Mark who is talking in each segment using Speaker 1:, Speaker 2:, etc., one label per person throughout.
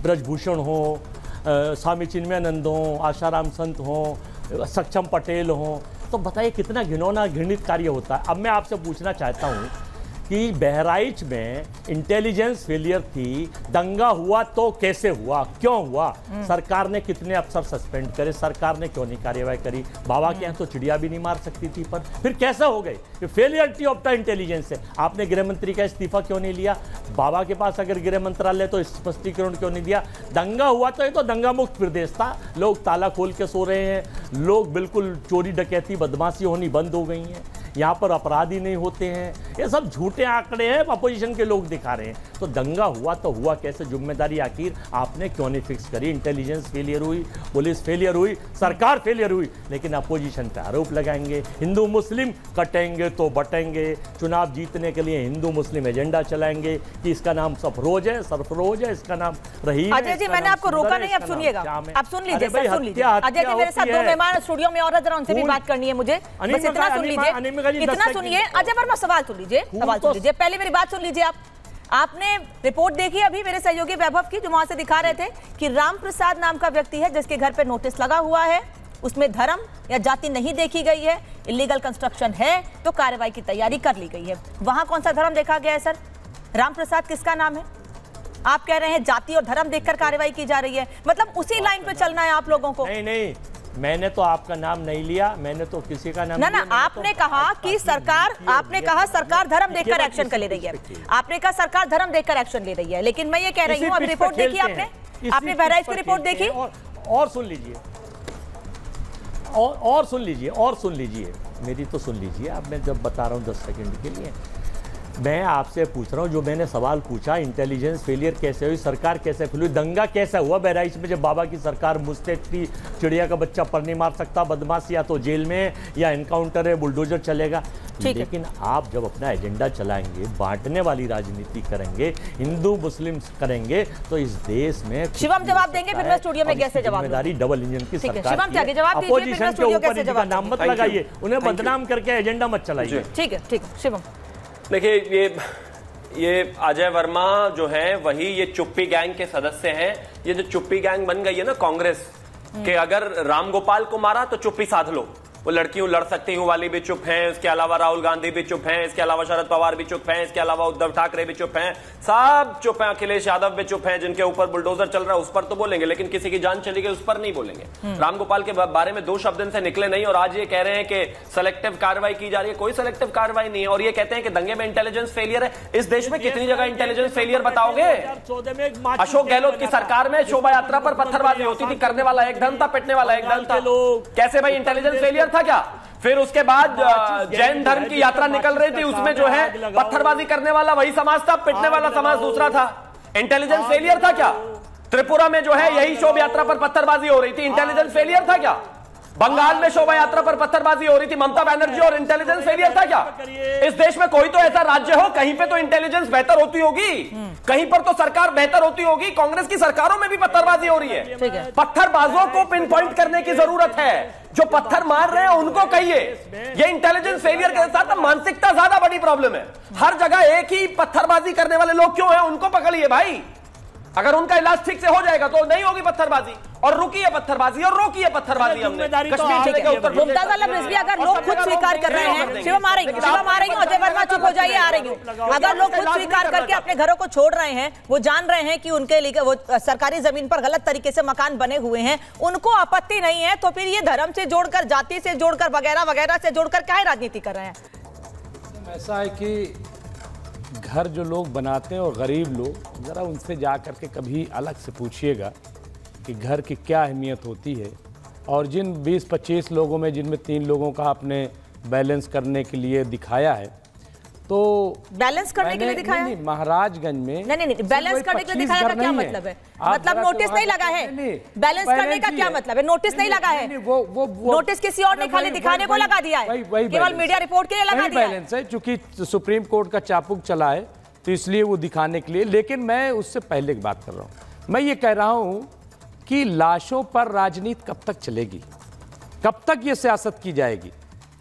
Speaker 1: ब्रजभूषण हो, स्वामी चिन्मयानंद हो, आशाराम संत हो, सक्षम पटेल हो, तो बताइए कितना घिनौना घृणित कार्य होता है। अब मैं आपसे पूछना चाहता हूँ कि बहराइच में इंटेलिजेंस फेलियर थी, दंगा हुआ तो कैसे हुआ, क्यों हुआ, सरकार ने कितने अफसर सस्पेंड करे, सरकार ने क्यों नहीं कार्यवाही करी? बाबा के यहाँ तो चिड़िया भी नहीं मार सकती थी, पर फिर कैसे हो गई? फेलियरिटी ऑफ द इंटेलिजेंस है। आपने गृह मंत्री का इस्तीफा क्यों नहीं लिया? बाबा के पास अगर गृह मंत्रालय तो स्पष्टीकरण क्यों नहीं दिया? दंगा हुआ तो ये तो दंगा मुक्त प्रदेश था, लोग ताला खोल के सो रहे हैं, लोग बिल्कुल चोरी डकैती बदमाशी होनी बंद हो गई हैं, यहाँ पर अपराध ही नहीं होते हैं। ये सब झूठे आंकड़े हैं, अपोजिशन के लोग दिखा रहे हैं। तो दंगा हुआ तो हुआ कैसे? जिम्मेदारी आखिर आपने क्यों नहीं फिक्स करी? इंटेलिजेंस फेलियर हुई, पुलिस फेलियर हुई, सरकार फेलियर हुई, लेकिन अपोजिशन पे आरोप लगाएंगे। हिंदू मुस्लिम कटेंगे तो बटेंगे, चुनाव जीतने के लिए हिंदू मुस्लिम एजेंडा चलाएंगे कि इसका नाम सरफरोज है, सरफरोज है, इसका नाम रहीम है।
Speaker 2: अजय जी, मैंने आपको रोका नहीं, अब सुनिएगा, अब सुन लीजिए, सुन लीजिए। अजय जी, मेरे साथ दो मेहमान स्टूडियो में और जरा उनसे भी बात करनी है मुझे, बस इतना सुन लीजिए, इतना सुनिए। अजय वर्मा, सवाल सुन लीजिए, सवाल सुन लीजिए, पहले मेरी बात सुन लीजिए। आपने रिपोर्ट देखी अभी मेरे सहयोगी वैभव की, जो वहां से दिखा रहे थे कि राम प्रसाद नाम का व्यक्ति है जिसके घर पे नोटिस लगा हुआ है, उसमें धर्म या जाति नहीं देखी गई है, इलीगल कंस्ट्रक्शन है, तो कार्रवाई की तैयारी कर ली गई है। वहां कौन सा धर्म देखा गया है सर? राम प्रसाद किसका नाम है? आप कह रहे हैं जाति और धर्म देखकर कार्रवाई की जा रही है, मतलब उसी लाइन पे चलना है आप लोगों को?
Speaker 1: नहीं, मैंने तो आपका नाम नहीं लिया, मैंने तो किसी का नाम
Speaker 2: ना, आपने कहा कि सरकार, आपने कहा सरकार धर्म देखकर एक्शन कर ले रही है, आपने कहा सरकार धर्म देखकर एक्शन ले रही है, लेकिन मैं ये कह रही हूँ, अभी रिपोर्ट देखी आपने बहराइच की रिपोर्ट देखी?
Speaker 1: और सुन लीजिए, और सुन लीजिए, और सुन लीजिए, मेरी तो सुन लीजिए। अब मैं जब बता रहा हूँ 10 सेकंड के लिए, मैं आपसे पूछ रहा हूँ, जो मैंने सवाल पूछा, इंटेलिजेंस फेलियर कैसे हुई, सरकार कैसे फेल हुई, दंगा कैसे हुआ बहराइच में जब बाबा की सरकार मुस्तैद थी? चिड़िया का बच्चा पर नहीं मार सकता, बदमाश या तो जेल में या एनकाउंटर है, बुलडोजर चलेगा। लेकिन आप जब अपना एजेंडा चलाएंगे, बांटने वाली राजनीति करेंगे, हिंदू मुस्लिम करेंगे, तो इस देश में
Speaker 2: शिवम जवाब देंगे, फिर मैं स्टूडियो में कैसे जवाब?
Speaker 1: जिम्मेदारी डबल इंजन की सरकार की है।
Speaker 2: जवाब
Speaker 1: अपोजिशन के ऊपर इनका नाम मत लगाइए, उन्हें बदनाम करके एजेंडा मत चलाइए।
Speaker 2: ठीक है, ठीक है शिवम।
Speaker 3: देखिए, ये अजय वर्मा जो है वही ये चुप्पी गैंग के सदस्य हैं। ये जो चुप्पी गैंग बन गई है ना कांग्रेस के, अगर राम गोपाल को मारा तो चुप्पी साध लो, वो लड़कियों लड़ सकती हूँ वाली भी चुप हैं, इसके अलावा राहुल गांधी भी चुप हैं, इसके अलावा शरद पवार भी चुप हैं, इसके अलावा उद्धव ठाकरे भी चुप हैं, सब चुप हैं, अखिलेश यादव भी चुप हैं, जिनके ऊपर बुलडोजर चल रहा है उस पर तो बोलेंगे, लेकिन किसी की जान चली गई उस पर नहीं बोलेंगे। रामगोपाल के बारे में 2 शब्द इनसे निकले नहीं, और आज ये कह रहे हैं कि सेलेक्टिव कार्रवाई की जा रही है। कोई सेलेक्टिव कार्रवाई नहीं है, और ये कहते हैं कि दंगे में इंटेलिजेंस फेलियर है। इस देश में कितनी जगह इंटेलिजेंस फेलियर बताओगे? अशोक गहलोत की सरकार में शोभा यात्रा पर पत्थरबाजी होती थी, करने वाला एक धन था, पिटने वाला एक धन था। कैसे भाई, इंटेलिजेंस फेलियर था क्या? फिर उसके बाद जैन धर्म की यात्रा निकल रही थी, उसमें जो है पत्थरबाजी करने वाला वही समाज था, पिटने वाला समाज दूसरा था। इंटेलिजेंस फेलियर था क्या? त्रिपुरा में जो है यही शोभा यात्रा पर पत्थरबाजी हो रही थी, इंटेलिजेंस फेलियर था क्या? बंगाल में शोभा यात्रा पर पत्थरबाजी हो रही थी, ममता बनर्जी, और इंटेलिजेंस फेलियर था क्या? इस देश में कोई तो ऐसा राज्य हो कहीं पे तो इंटेलिजेंस बेहतर होती होगी, कहीं पर तो सरकार बेहतर होती होगी। कांग्रेस की सरकारों में भी पत्थरबाजी हो रही है। पत्थरबाजों को पिन पॉइंट करने की जरूरत है, जो पत्थर मार रहे हैं उनको कहिए। ये इंटेलिजेंस फेलियर के साथ मानसिकता ज्यादा बड़ी प्रॉब्लम है। हर जगह एक ही पत्थरबाजी करने वाले लोग क्यों हैं, उनको पकड़िए भाई। अगर उनका इलाज ठीक से हो जाएगा तो नहीं होगी पत्थरबाजी, और रुकी है पत्थरबाजी, और रोकी है पत्थरबाजी हमने कश्मीर से लेकर उत्तर प्रदेश।
Speaker 2: मुमताज आलम रिजवी, अगर लोग खुद स्वीकार कर रहे हैं, शिवम आ रही हूँ, अजय वर्मा चुप हो जाइए, आ रही हूँ। अगर लोग खुद स्वीकार करके अपने घरों को छोड़ रहे हैं, वो जान रहे हैं कि उनके लिए वो सरकारी जमीन पर गलत तरीके से मकान बने हुए हैं, उनको आपत्ति नहीं है, तो फिर ये धर्म से जोड़कर, जाति से जोड़कर, वगैरह वगैरह से जोड़कर क्या राजनीति कर रहे हैं?
Speaker 4: ऐसा है कि घर जो लोग बनाते हैं और गरीब लोग, ज़रा उनसे जा कर के कभी अलग से पूछिएगा कि घर की क्या अहमियत होती है। और जिन 20-25 लोगों में, जिनमें 3 लोगों का आपने बैलेंस करने के लिए दिखाया है, तो
Speaker 2: बैलेंस करने के लिए दिखाया
Speaker 4: नहीं, महाराजगंज में
Speaker 2: नहीं बैलेंस करने के लिए दिखाया का क्या मतलब है? मतलब नोटिस नहीं लगा है? बैलेंस करने का क्या मतलब है? नोटिस नहीं लगा है, वो नोटिस किसी और ने खाली दिखाने को लगा दिया है, केवल मीडिया रिपोर्ट के लिए लगा दिया है।
Speaker 4: बैलेंस है, चूंकि सुप्रीम कोर्ट का चाबुक चला है तो इसलिए वो दिखाने के लिए। लेकिन मैं उससे पहले की बात कर रहा हूँ, मैं ये कह रहा हूँ कि लाशों पर राजनीति कब तक चलेगी, कब तक ये सियासत की जाएगी?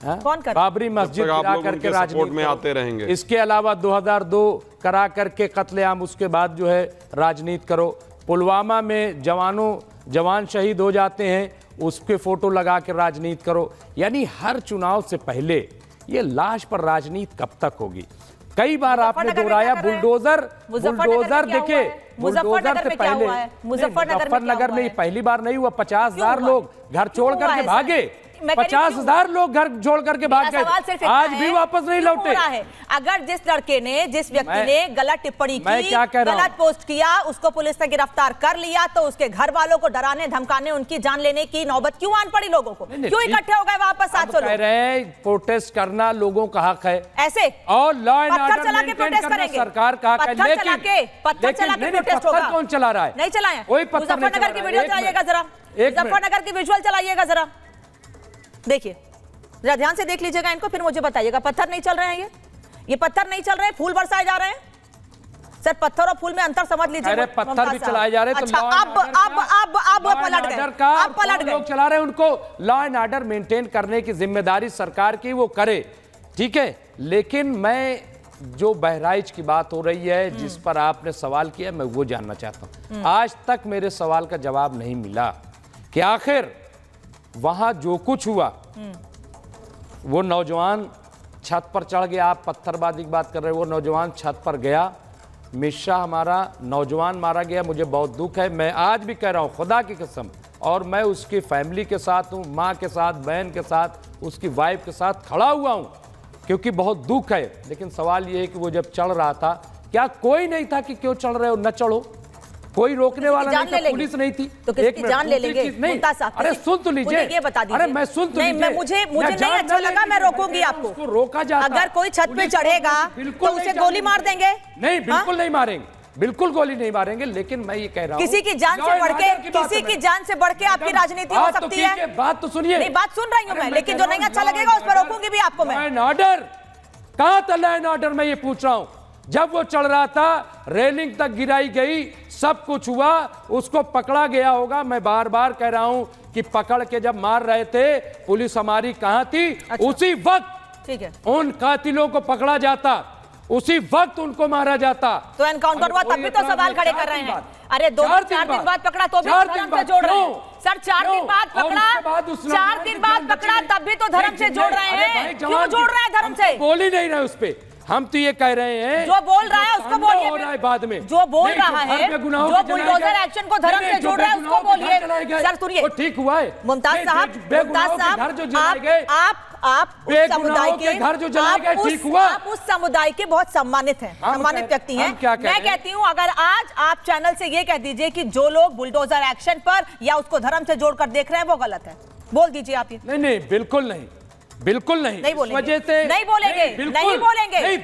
Speaker 2: कौन कर?
Speaker 4: बाबरी मस्जिद गिरा करके राजनीति
Speaker 5: में आते रहेंगे।
Speaker 4: इसके अलावा 2002 करा करके कत्लेआम, उसके बाद जो है राजनीति करो, पुलवामा में जवान शहीद हो जाते हैं, उसके फोटो लगा के राजनीति करो। यानी हर चुनाव से पहले ये लाश पर राजनीति कब तक होगी? कई बार आपने दोहराया बुलडोजर देखिए, बुलडोजर से पहले मुजफ्फरनगर में पहली बार नहीं हुआ, 50,000 लोग घर छोड़ करके भागे, 50,000 लोग घर छोड़ करके भाग गए, आज भी वापस नहीं लौटे।
Speaker 2: अगर जिस लड़के ने, जिस व्यक्ति ने गलत टिप्पणी की, गलत पोस्ट किया, उसको पुलिस ने गिरफ्तार कर लिया, तो उसके घर वालों को डराने धमकाने, उनकी जान लेने की नौबत क्यों आन पड़ी लोगों को? क्यों इकट्ठे हो गए वापस 700 लोग? कह रहे हैं
Speaker 4: प्रोटेस्ट करना लोगों का हक है,
Speaker 2: ऐसे
Speaker 4: और लॉ एंड
Speaker 2: ऑर्डर चला के प्रोटेस्ट करेंगे,
Speaker 4: सरकार का हक है।
Speaker 2: पत्थर चला के प्रोटेस्ट होगा।
Speaker 4: कौन चला रहा है?
Speaker 2: नहीं चलाया।
Speaker 4: कोई पत्थर नहीं
Speaker 2: मुजफ्फरनगर की वीडियो चलाइएगा जरा, मुजफ्फरनगर की विजुअल चलाइएगा जरा, देखिए जरा ध्यान से देख लीजिएगा इनको, फिर मुझे बताइएगा। पत्थर नहीं चल रहे हैं, ये पत्थर नहीं चल रहे हैं, फूल बरसाए जा रहे हैं। सर पत्थर और फूल में अंतर समझ लीजिए।
Speaker 4: अरे पत्थर भी चलाए जा रहे हैं।
Speaker 2: अच्छा, अब पलट गए, अब पलट गए।
Speaker 4: लोग चला रहे हैं, उनको लॉ एंड ऑर्डर मेंटेन करने की जिम्मेदारी सरकार की, वो करे, ठीक है। लेकिन मैं जो बहराइच की बात हो रही है, जिस पर आपने सवाल किया, मैं वो जानना चाहता हूं। आज तक मेरे सवाल का जवाब नहीं मिला कि आखिर वहां जो कुछ हुआ, वो नौजवान छत पर चढ़ गया, आप पत्थरबाजी की बात कर रहे हो, वो नौजवान छत पर गया, मिश्रा हमारा नौजवान मारा गया, मुझे बहुत दुख है। मैं आज भी कह रहा हूँ खुदा की कसम, और मैं उसकी फैमिली के साथ हूँ, माँ के साथ, बहन के साथ, उसकी वाइफ के साथ खड़ा हुआ हूँ, क्योंकि बहुत दुख है। लेकिन सवाल ये है कि वो जब चढ़ रहा था, क्या कोई नहीं था कि क्यों चढ़ रहे हो, न चढ़ो, कोई रोकने वाला नहीं था, पुलिस नहीं थी,
Speaker 2: तो किसकी जान ले लेंगे?
Speaker 4: नहीं, अरे सुन तो लीजिए,
Speaker 2: ये बता दीजिए।
Speaker 4: अरे मैं सुन तो लीजिए,
Speaker 2: मुझे नहीं अच्छा लगा, मैं रोकूंगी आपको।
Speaker 4: रोका जाता,
Speaker 2: अगर कोई छत पे चढ़ेगा तो उसे गोली मार देंगे?
Speaker 4: नहीं, बिल्कुल नहीं मारेंगे, बिल्कुल गोली नहीं मारेंगे। लेकिन मैं ये कह रहा हूँ,
Speaker 2: किसी की जान से बढ़ के, किसी की जान से बढ़ के आपकी राजनीति हो सकती है।
Speaker 4: बात तो सुनिए।
Speaker 2: नहीं, बात सुन रही हूँ मैं, लेकिन जो नहीं अच्छा लगेगा उस पर रोकूंगी भी आपको मैं।
Speaker 4: लॉ एंड ऑर्डर कहाँ था? लॉ एंड ऑर्डर मैं ये पूछ रहा हूँ। जब वो चढ़ रहा था, रेलिंग तक गिराई गई, सब कुछ हुआ, उसको पकड़ा गया होगा। मैं बार बार कह रहा हूं कि पकड़ के जब मार रहे थे, पुलिस हमारी कहां थी? अच्छा। उसी वक्त ठीक है, उन कातिलों को पकड़ा जाता, उसी वक्त उनको मारा जाता।
Speaker 2: तो एनकाउंटर हुआ तब भी तो सवाल खड़े कर रहे हैं। अरे 4 दिन बाद पकड़ा तो भी धर्म से जोड़ रहे हैं। सर 4 दिन बाद पकड़ा, 4 दिन बाद पकड़ा तब भी तो धर्म से जोड़ रहे हैं। क्यों जोड़ रहे हैं धर्म से?
Speaker 4: बोल ही नहीं रहे उस पे, हम तो ये कह रहे हैं,
Speaker 2: जो बोल रहा है उसको बोलिए।
Speaker 4: हो रहा है बाद में,
Speaker 2: जो बोल रहा है, जो बुलडोजर एक्शन को धर्म से जोड़ रहा है उसको बोलिए। सर सुनिए,
Speaker 4: ठीक हुआ है
Speaker 2: मुमताज साहब, आप उस समुदाय के घर जो जलाए गए, ठीक हुआ। आप उस समुदाय के बहुत सम्मानित हैं, सम्मानित व्यक्ति हैं। मैं कहती हूँ अगर आज आप चैनल से ये कह दीजिए कि जो लोग बुलडोजर एक्शन पर या उसको धर्म से जोड़कर देख रहे हैं वो गलत है, बोल दीजिए आप ये।
Speaker 4: नहीं, बिल्कुल नहीं, बिल्कुल नहीं,
Speaker 2: नहीं बोलेंगे,
Speaker 4: वजह से
Speaker 2: नहीं बोलेंगे, नहीं बोलेंगे।